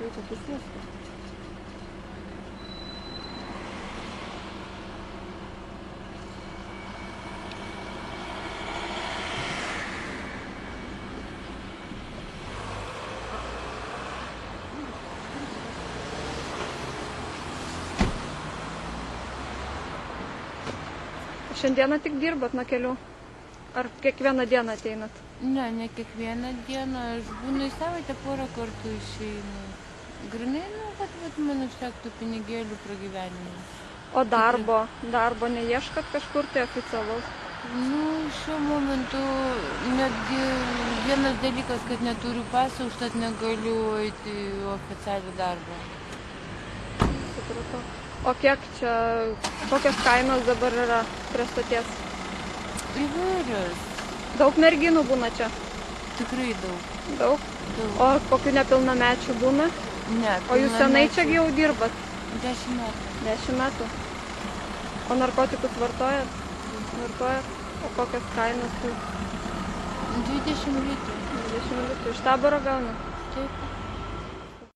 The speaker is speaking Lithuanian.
reikia prisėsti. Šiandieną tik dirbat nuo kelių? Ar kiekvieną dieną ateinat? Ne kiekvieną dieną. Aš būnu į savaitę porą kartų išeinu. Grinai, kad man užtektų pinigėlių pragyvenimui. O darbo neieškat kažkur tai oficialaus? Šiuo momentu netgi vienas dalykas, kad neturiu paso, užtat negaliu eiti į oficialių darbą. Supratau. O kokios kainos dabar yra prie stoties? Įvairios. Daug merginų būna čia? Tikrai daug. Daug? O kokių nepilnamečių būna? Ne. O jūs senai čia jau dirbat? 10 metų. 10 metų. O narkotikus vartojat? Vartojat? O kokios kainos? 20 litrų. 20 litrų. Iš Taboro gauna? Taip.